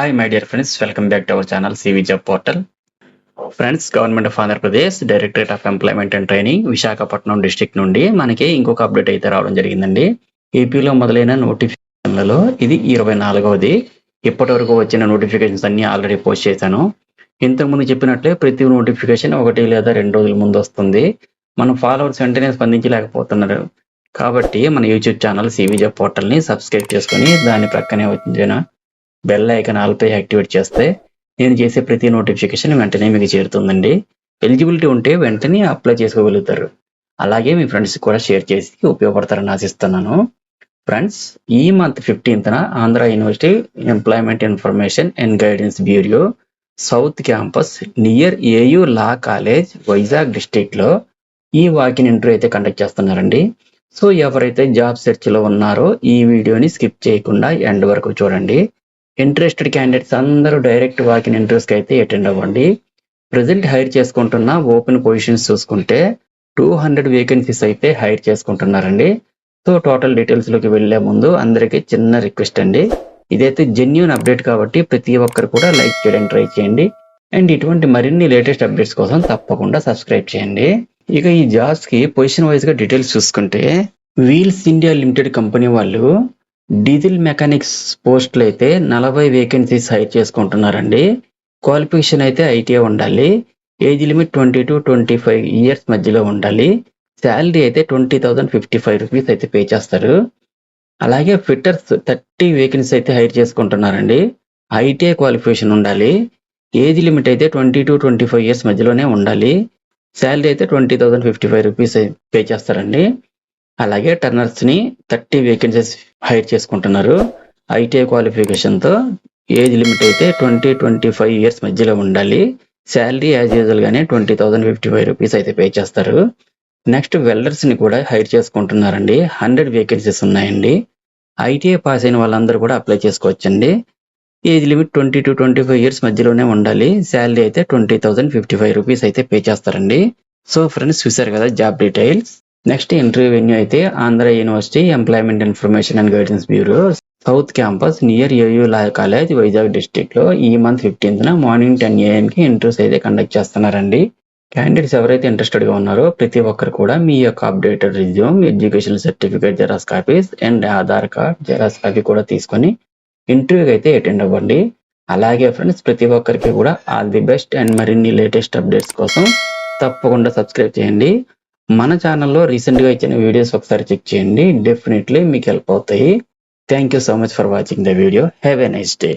Hi, my dear friends. Welcome back to our channel CV Job Portal. Friends, government of Andhra Pradesh directorate of employment and training Visakhapatnam district నుండి మనకి ఇంకొక update అయితే రావడం జరిగిందండి. ఏపీలో మొదలైన నోటిఫికేషన్లలో ఇది 24వది. ఇప్పటి వరకు వచ్చిన నోటిఫికేషన్స్ అన్ని ఆల్రెడీ పోస్ట్ చేశాను. ఇంతకుముందు చెప్పినట్లే ప్రతి నోటిఫికేషన్ 1 లేదా 2 రోజుల ముందు వస్తుంది. మన ఫాలోవర్స్ వెంటనే స్పందించలేకపోతున్నారు. కాబట్టి మన యూట్యూబ్ ఛానల్ CV Job పోర్టల్ని సబ్స్క్రైబ్ చేసుకుని దాని ప్రక్కనే వచ్చిన బెల్ ఐకాన్ ఆల్పై యాక్టివేట్ చేస్తే నేను చేసే ప్రతి నోటిఫికేషన్ వెంటనే మీకు చేరుతుందండి. ఎలిజిబిలిటీ ఉంటే వెంటనే అప్లై చేసుకోగలుగుతారు. అలాగే మీ ఫ్రెండ్స్ కూడా షేర్ చేసి ఉపయోగపడతారని ఆశిస్తున్నాను. ఫ్రెండ్స్, ఈ మంత్ 15న Andhra university employment information and guidance bureau south campus near AU law college Vizag డిస్ట్రిక్ట్లో ఈ వాకిన్ ఇంటర్వ్యూ అయితే కండక్ట్ చేస్తున్నారండి. సో ఎవరైతే జాబ్ సెర్చ్లో ఉన్నారో ఈ వీడియోని స్కిప్ చేయకుండా ఎండ్ వరకు చూడండి. ఇంట్రెస్టెడ్ క్యాండిడేట్స్ అందరూ డైరెక్ట్ వాకిన్ ఇంటర్వ్యూస్కి అయితే అటెండ్ అవ్వండి. ప్రజెంట్ హైర్ చేసుకుంటున్న ఓపెన్ పొజిషన్స్ చూసుకుంటే 200 వేకెన్సీస్ అయితే హైర్ చేసుకుంటున్నారండి. సో టోటల్ డీటెయిల్స్లోకి వెళ్లే ముందు అందరికీ చిన్న రిక్వెస్ట్ అండి. ఇదైతే జెన్యూన్ అప్డేట్ కాబట్టి ప్రతి ఒక్కరు కూడా లైక్ చేయడానికి ట్రై చేయండి. అండ్ ఇటువంటి మరిన్ని లేటెస్ట్ అప్డేట్స్ కోసం తప్పకుండా సబ్స్క్రైబ్ చేయండి. ఇక ఈ జాబ్స్కి పొజిషన్ వైజ్గా డీటెయిల్స్ చూసుకుంటే వీల్స్ ఇండియా లిమిటెడ్ కంపెనీ వాళ్ళు డీజిల్ మెకానిక్స్ పోస్టులు అయితే 40 వేకెన్సీస్ హైర్ చేసుకుంటున్నారండి. క్వాలిఫికేషన్ అయితే ఐటీఐ ఉండాలి. ఏజ్ లిమిట్ 20 to 25 ఇయర్స్ మధ్యలో ఉండాలి. శాలరీ అయితే 20,055 రూపీస్ అయితే పే చేస్తారు. అలాగే ఫిట్టర్స్ 30 వేకెన్సీ అయితే హైర్ చేసుకుంటున్నారండి. ఐటీఐ క్వాలిఫికేషన్ ఉండాలి. ఏజ్ లిమిట్ అయితే 20 to 25 ఇయర్స్ మధ్యలోనే ఉండాలి. శాలరీ అయితే 20,055 రూపీస్ పే చేస్తారండి. అలాగే టర్నర్స్ని 30 వేకెన్సీస్ హైర్ చేసుకుంటున్నారు. ఐటీఐ క్వాలిఫికేషన్తో ఏజ్ లిమిట్ అయితే 20-25 ఇయర్స్ మధ్యలో ఉండాలి. శాలరీ యాజ్ యూజువల్గానే 20,055 రూపీస్ అయితే పే చేస్తారు. నెక్స్ట్ వెల్డర్స్ని కూడా హైర్ చేసుకుంటున్నారండి. 100 వేకెన్సీస్ ఉన్నాయండి. ఐటీఐ పాస్ అయిన వాళ్ళందరూ కూడా అప్లై చేసుకోవచ్చండి. ఏజ్ లిమిట్ 20 to 25 ఇయర్స్ మధ్యలోనే ఉండాలి. శాలరీ అయితే 20,055 రూపీస్ అయితే పే చేస్తారండి. సో ఫ్రెండ్స్, చూసారు కదా job details. Next interview venue అయితే Andhra university employment information and guidance bureau south campus near AU law college Vizag డిస్ట్రిక్ట్లో ఈ మంత్ 15న మార్నింగ్ 10 AM ఇంటర్వ్యూస్ అయితే కండక్ట్ చేస్తున్నారండి. క్యాండిడేట్స్ ఎవరైతే ఇంట్రెస్టెడ్గా ఉన్నారో ప్రతి ఒక్కరు కూడా మీ యొక్క updated resume, education certificate xerox copies and Aadhaar card xerox copy కూడా తీసుకొని ఇంటర్వ్యూకి అయితే అటెండ్ అవ్వండి. అలాగే ఫ్రెండ్స్, ప్రతి ఒక్కరికి కూడా ఆల్ ది బెస్ట్. అండ్ మరిన్ని లేటెస్ట్ అప్డేట్స్ కోసం తప్పకుండా సబ్స్క్రైబ్ చేయండి. మన ఛానల్లో రీసెంట్గా ఇచ్చిన వీడియోస్ ఒకసారి చెక్ చేయండి. డెఫినెట్లీ మీకు హెల్ప్ అవుతాయి. Thank you so much for watching the video. Have a nice day.